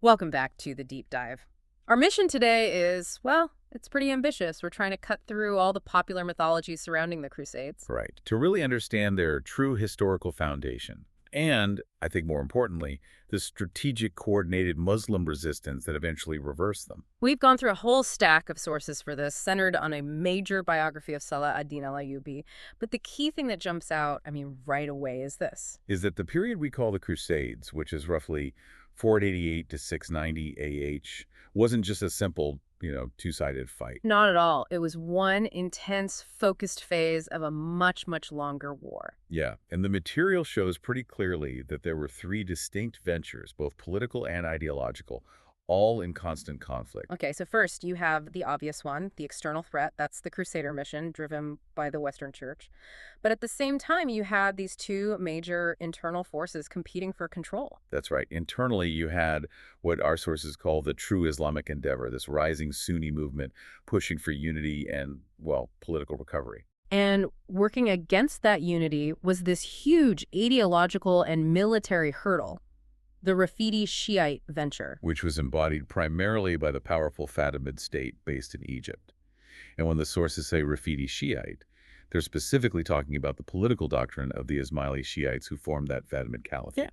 Welcome back to the deep dive. Our mission today is, well, it's pretty ambitious. We're trying to cut through all the popular mythology surrounding the Crusades. Right. To really understand their true historical foundation. And, I think more importantly, the strategic coordinated Muslim resistance that eventually reversed them. We've gone through a whole stack of sources for this, centered on a major biography of Saladin al-Ayyubi. But the key thing that jumps out, right away, is this. Is that the period we call the Crusades, which is roughly 488 to 690 AH, wasn't just a simple, two-sided fight. Not at all. It was one intense, focused phase of a much, much longer war. Yeah, and the material shows pretty clearly that there were three distinct ventures, both political and ideological, all in constant conflict. Okay, so first you have the obvious one, the external threat. That's the Crusader mission driven by the Western Church. But at the same time, you had these two major internal forces competing for control. That's right. Internally, you had what our sources call the true Islamic endeavor, this rising Sunni movement pushing for unity and, well, political recovery. And working against that unity was this huge ideological and military hurdle, the Rafidi Shiite venture. Which was embodied primarily by the powerful Fatimid state based in Egypt. And when the sources say Rafidi Shiite, they're specifically talking about the political doctrine of the Ismaili Shiites who formed that Fatimid caliphate. Yeah.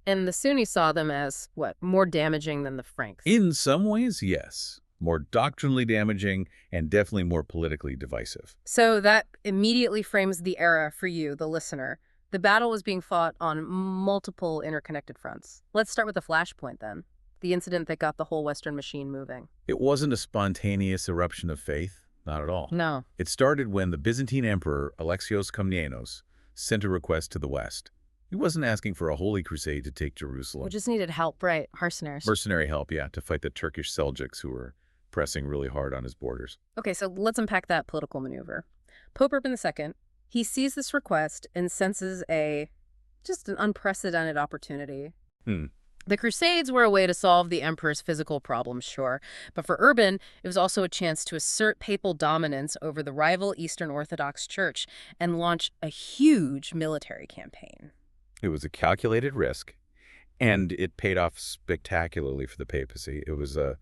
And the Sunnis saw them as, what, more damaging than the Franks? In some ways, yes. More doctrinally damaging and definitely more politically divisive. So that immediately frames the era for you, the listener. The battle was being fought on multiple interconnected fronts. Let's start with the flashpoint then, the incident that got the whole Western machine moving. It wasn't a spontaneous eruption of faith, not at all. No. It started when the Byzantine Emperor Alexios Komnenos sent a request to the West. He wasn't asking for a holy crusade to take Jerusalem. We just needed help, right? Mercenaries. Mercenary help, yeah, to fight the Turkish Seljuks who were pressing really hard on his borders. Okay, so let's unpack that political maneuver. Pope Urban II, he sees this request and senses just an unprecedented opportunity. The Crusades were a way to solve the emperor's physical problems, sure, but for Urban, it was also a chance to assert papal dominance over the rival Eastern Orthodox Church and launch a huge military campaign. It was a calculated risk, and it paid off spectacularly for the papacy. It was a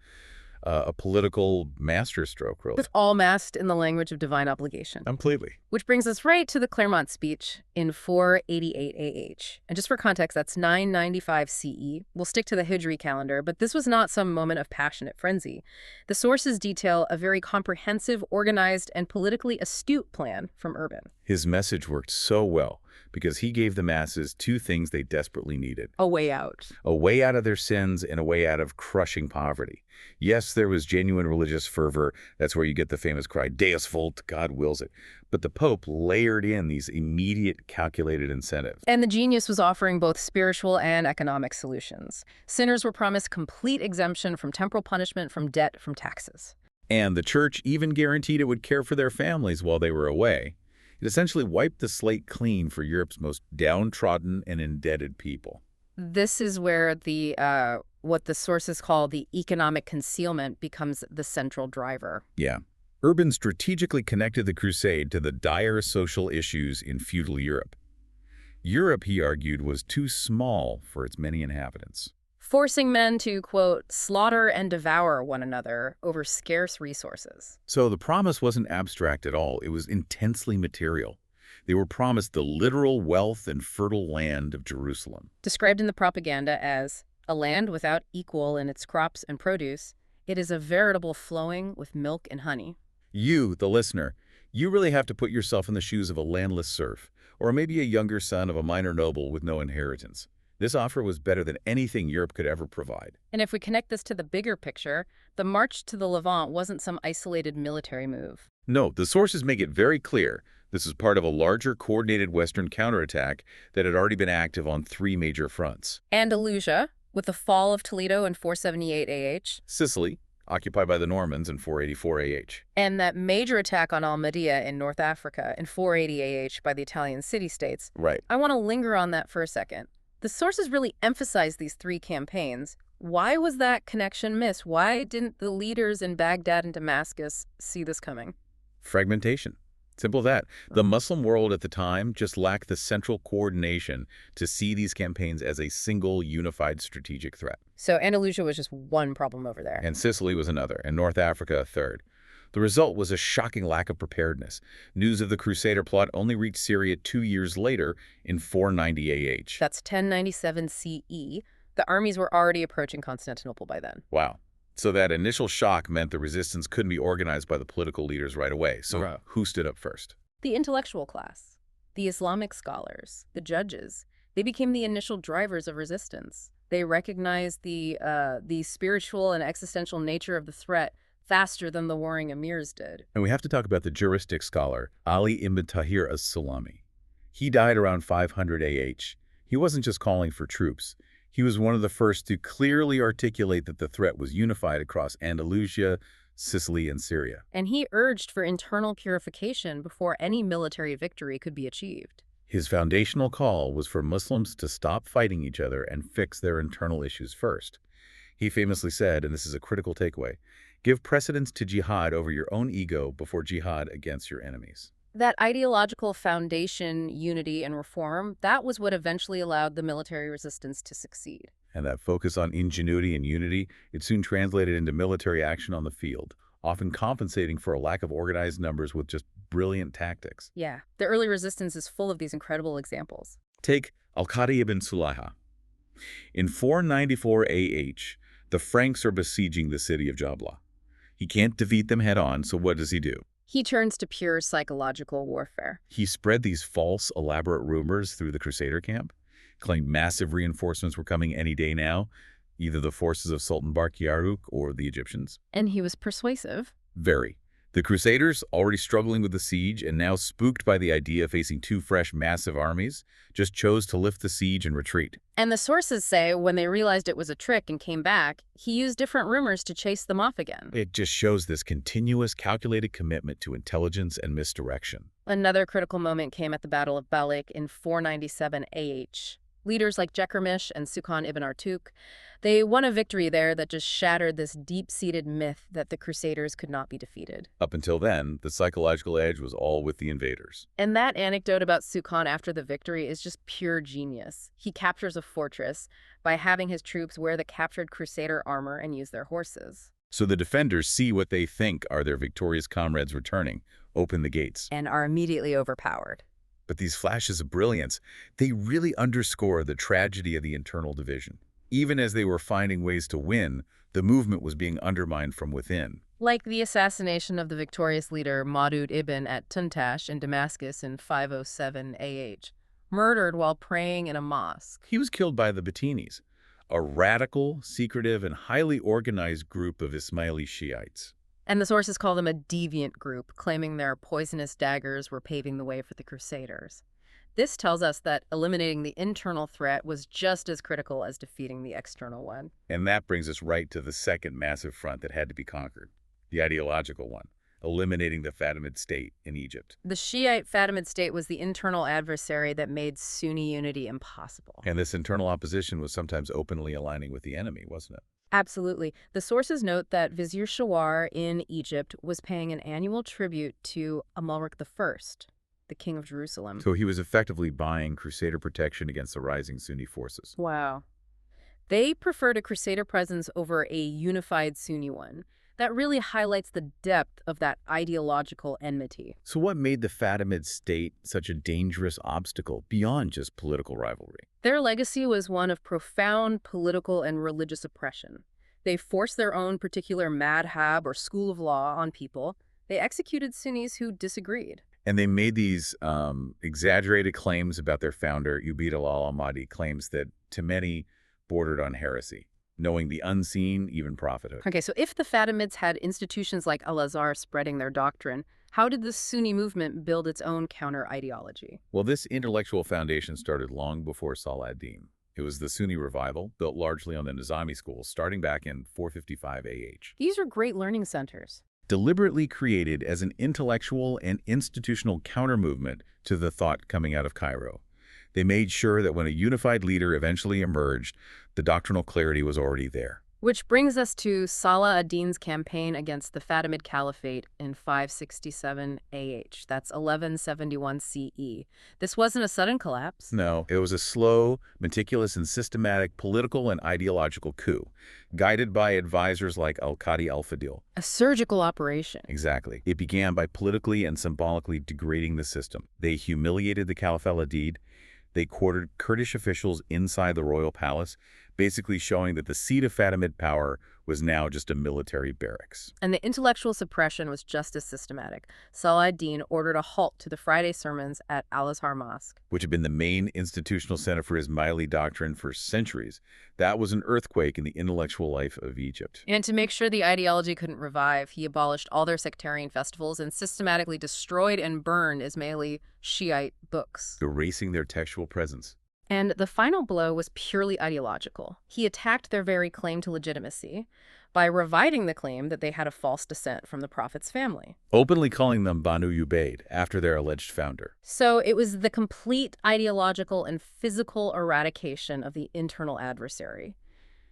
political masterstroke, really. It's all masked in the language of divine obligation. Completely. Which brings us right to the Clermont speech in 488 AH. And just for context, that's 995 CE. We'll stick to the Hijri calendar, but this was not some moment of passionate frenzy. The sources detail a very comprehensive, organized, and politically astute plan from Urban. His message worked so well because he gave the masses two things they desperately needed. A way out. A way out of their sins and a way out of crushing poverty. Yes, there was genuine religious fervor. That's where you get the famous cry, Deus vult, God wills it. But the Pope layered in these immediate calculated incentives. And the genius was offering both spiritual and economic solutions. Sinners were promised complete exemption from temporal punishment, from debt, from taxes. And the church even guaranteed it would care for their families while they were away. It essentially wiped the slate clean for Europe's most downtrodden and indebted people. This is where what the sources call the economic concealment becomes the central driver. Yeah. Urban strategically connected the crusade to the dire social issues in feudal Europe. Europe, he argued, was too small for its many inhabitants. Forcing men to, quote, slaughter and devour one another over scarce resources. So the promise wasn't abstract at all. It was intensely material. They were promised the literal wealth and fertile land of Jerusalem. Described in the propaganda as a land without equal in its crops and produce, it is a veritable flowing with milk and honey. You, the listener, you really have to put yourself in the shoes of a landless serf, or maybe a younger son of a minor noble with no inheritance. This offer was better than anything Europe could ever provide. And if we connect this to the bigger picture, the march to the Levant wasn't some isolated military move. No, the sources make it very clear this is part of a larger coordinated Western counterattack that had already been active on three major fronts. Andalusia, with the fall of Toledo in 478 AH. Sicily, occupied by the Normans in 484 AH. And that major attack on Almedia in North Africa in 480 AH by the Italian city-states. Right. I want to linger on that for a second. The sources really emphasize these three campaigns. Why was that connection missed? Why didn't the leaders in Baghdad and Damascus see this coming? Fragmentation. Simple as that. The Muslim world at the time just lacked the central coordination to see these campaigns as a single, unified strategic threat. So Andalusia was just one problem over there. And Sicily was another, and North Africa a third. The result was a shocking lack of preparedness. News of the Crusader plot only reached Syria 2 years later in 490 AH. That's 1097 CE. The armies were already approaching Constantinople by then. Wow. So that initial shock meant the resistance couldn't be organized by the political leaders right away. So who stood up first? The intellectual class, the Islamic scholars, the judges. They became the initial drivers of resistance. They recognized the spiritual and existential nature of the threat faster than the warring emirs did. And we have to talk about the juristic scholar, Ali ibn Tahir as-Sulami. He died around 500 AH. He wasn't just calling for troops. He was one of the first to clearly articulate that the threat was unified across Andalusia, Sicily, and Syria. And he urged for internal purification before any military victory could be achieved. His foundational call was for Muslims to stop fighting each other and fix their internal issues first. He famously said, and this is a critical takeaway, give precedence to jihad over your own ego before jihad against your enemies. That ideological foundation, unity, and reform, that was what eventually allowed the military resistance to succeed. And that focus on ingenuity and unity, it soon translated into military action on the field, often compensating for a lack of organized numbers with just brilliant tactics. Yeah, the early resistance is full of these incredible examples. Take Al-Qadi ibn Sulayha. In 494 AH, the Franks are besieging the city of Jabla. He can't defeat them head-on, so what does he do? He turns to pure psychological warfare. He spread these false, elaborate rumors through the Crusader camp, claimed massive reinforcements were coming any day now, either the forces of Sultan Barkiyaruk or the Egyptians. And he was persuasive. Very. The Crusaders, already struggling with the siege and now spooked by the idea of facing two fresh, massive armies, just chose to lift the siege and retreat. And the sources say when they realized it was a trick and came back, he used different rumors to chase them off again. It just shows this continuous, calculated commitment to intelligence and misdirection. Another critical moment came at the Battle of Balik in 497 AH. Leaders like Jekarmish and Sukan ibn Artuk, they won a victory there that just shattered this deep-seated myth that the Crusaders could not be defeated. Up until then, the psychological edge was all with the invaders. And that anecdote about Sukan after the victory is just pure genius. He captures a fortress by having his troops wear the captured Crusader armor and use their horses. So the defenders see what they think are their victorious comrades returning, open the gates, and are immediately overpowered. But these flashes of brilliance, they really underscore the tragedy of the internal division. Even as they were finding ways to win, the movement was being undermined from within. Like the assassination of the victorious leader Maudud ibn at Tuntash in Damascus in 507 AH, murdered while praying in a mosque. He was killed by the Batinis, a radical, secretive, and highly organized group of Ismaili Shiites. And the sources call them a deviant group, claiming their poisonous daggers were paving the way for the Crusaders. This tells us that eliminating the internal threat was just as critical as defeating the external one. And that brings us right to the second massive front that had to be conquered, the ideological one, eliminating the Fatimid state in Egypt. The Shiite Fatimid state was the internal adversary that made Sunni unity impossible. And this internal opposition was sometimes openly aligning with the enemy, wasn't it? Absolutely. The sources note that Vizier Shawar in Egypt was paying an annual tribute to Amalric I, the king of Jerusalem. So he was effectively buying Crusader protection against the rising Sunni forces. Wow. They preferred a Crusader presence over a unified Sunni one. That really highlights the depth of that ideological enmity. So what made the Fatimid state such a dangerous obstacle beyond just political rivalry? Their legacy was one of profound political and religious oppression. They forced their own particular madhab or school of law on people. They executed Sunnis who disagreed. And they made these exaggerated claims about their founder, Ubayd al-Ahmadi, claims that to many bordered on heresy, knowing the unseen, even prophethood. Okay, so if the Fatimids had institutions like Al-Azhar spreading their doctrine, how did the Sunni movement build its own counter-ideology? Well, this intellectual foundation started long before Saladin. It was the Sunni revival, built largely on the Nizami schools, starting back in 455 AH. These are great learning centers. Deliberately created as an intellectual and institutional counter-movement to the thought coming out of Cairo. They made sure that when a unified leader eventually emerged, the doctrinal clarity was already there. Which brings us to Salah ad-Din's campaign against the Fatimid Caliphate in 567 AH. That's 1171 CE. This wasn't a sudden collapse. No, it was a slow, meticulous, and systematic political and ideological coup, guided by advisors like Al-Qadi al-Fadil. A surgical operation. Exactly. It began by politically and symbolically degrading the system. They humiliated the Caliph al-Adid. They quartered Kurdish officials inside the royal palace, basically showing that the seat of Fatimid power was now just a military barracks. And the intellectual suppression was just as systematic. Salah ad-Din ordered a halt to the Friday sermons at Al-Azhar Mosque, Which had been the main institutional center for Ismaili doctrine for centuries. That was an earthquake in the intellectual life of Egypt. And to make sure the ideology couldn't revive, he abolished all their sectarian festivals and systematically destroyed and burned Ismaili Shiite books, Erasing their textual presence. And the final blow was purely ideological. He attacked their very claim to legitimacy by reviving the claim that they had a false descent from the Prophet's family. Openly calling them Banu Ubaid, after their alleged founder. So it was the complete ideological and physical eradication of the internal adversary.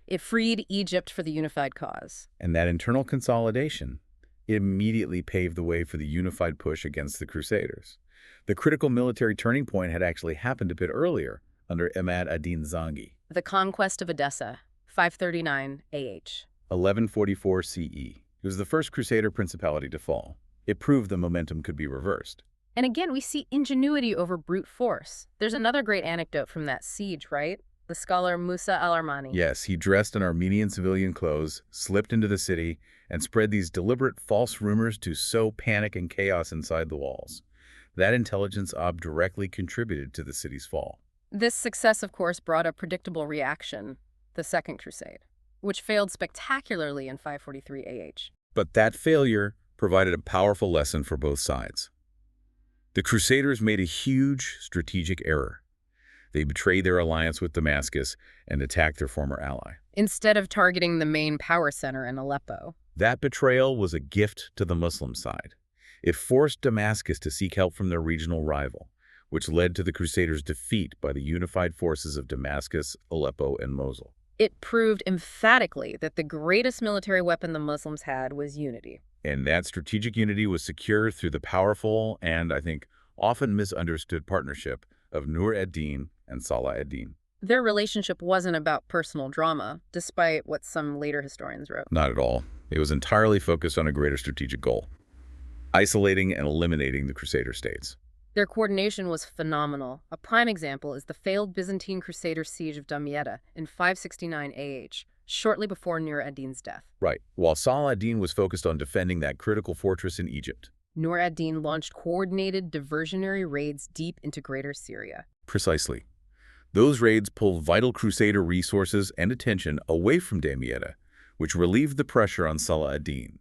It freed Egypt for the unified cause. And that internal consolidation immediately paved the way for the unified push against the Crusaders. The critical military turning point had actually happened a bit earlier, under Imad ad-Din Zangi. The conquest of Edessa, 539 AH. 1144 CE. It was the first Crusader principality to fall. It proved the momentum could be reversed. And again, we see ingenuity over brute force. There's another great anecdote from that siege, right? The scholar Musa al-Armani. Yes, he dressed in Armenian civilian clothes, slipped into the city, and spread these deliberate false rumors to sow panic and chaos inside the walls. That intelligence ob directly contributed to the city's fall. This success, of course, brought a predictable reaction, the Second Crusade, which failed spectacularly in 543 AH. But that failure provided a powerful lesson for both sides. The Crusaders made a huge strategic error. They betrayed their alliance with Damascus and attacked their former ally. Instead of targeting the main power center in Aleppo. That betrayal was a gift to the Muslim side. It forced Damascus to seek help from their regional rival, which led to the Crusaders' defeat by the unified forces of Damascus, Aleppo, and Mosul. It proved emphatically that the greatest military weapon the Muslims had was unity. And that strategic unity was secured through the powerful and, I think, often misunderstood partnership of Nur ad-Din and Salah ad-Din. Their relationship wasn't about personal drama, despite what some later historians wrote. Not at all. It was entirely focused on a greater strategic goal: isolating and eliminating the Crusader states. Their coordination was phenomenal. A prime example is the failed Byzantine Crusader siege of Damietta in 569 AH, shortly before Nur ad-Din's death. Right. While Salah ad-Din was focused on defending that critical fortress in Egypt, Nur ad-Din launched coordinated diversionary raids deep into Greater Syria. Precisely. Those raids pulled vital Crusader resources and attention away from Damietta, which relieved the pressure on Salah ad-Din,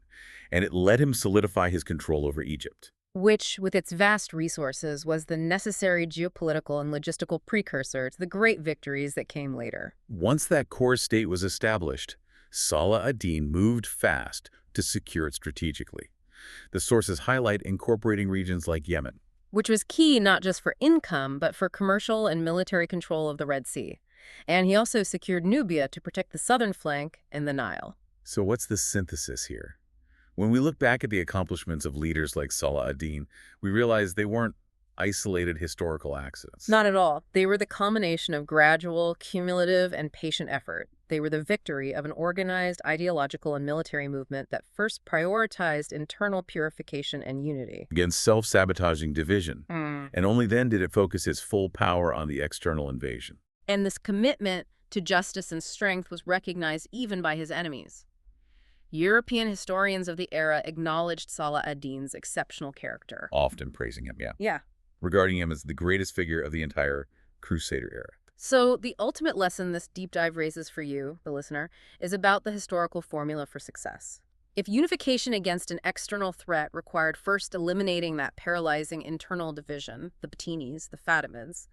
and it let him solidify his control over Egypt. Which, with its vast resources, was the necessary geopolitical and logistical precursor to the great victories that came later. Once that core state was established, Salah ad-Din moved fast to secure it strategically. The sources highlight incorporating regions like Yemen, which was key not just for income, but for commercial and military control of the Red Sea. And he also secured Nubia to protect the southern flank and the Nile. So what's the synthesis here? When we look back at the accomplishments of leaders like Salah ad-Din, we realize they weren't isolated historical accidents. Not at all. They were the culmination of gradual, cumulative, and patient effort. They were the victory of an organized ideological and military movement that first prioritized internal purification and unity against self-sabotaging division, and only then did it focus its full power on the external invasion. And this commitment to justice and strength was recognized even by his enemies. European historians of the era acknowledged Salah ad-Din's exceptional character. Often praising him, Yeah. regarding him as the greatest figure of the entire Crusader era. So the ultimate lesson this deep dive raises for you, the listener, is about the historical formula for success. If unification against an external threat required first eliminating that paralyzing internal division, the Batinis, the Fatimids,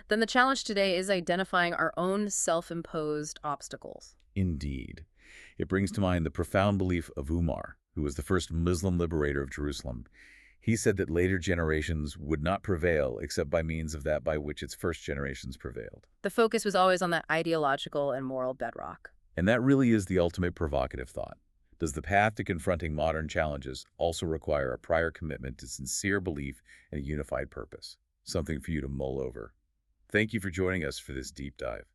then the challenge today is identifying our own self-imposed obstacles. Indeed. It brings to mind the profound belief of Umar, who was the first Muslim liberator of Jerusalem. He said that later generations would not prevail except by means of that by which its first generations prevailed. The focus was always on that ideological and moral bedrock. And that really is the ultimate provocative thought. Does the path to confronting modern challenges also require a prior commitment to sincere belief and a unified purpose? Something for you to mull over. Thank you for joining us for this deep dive.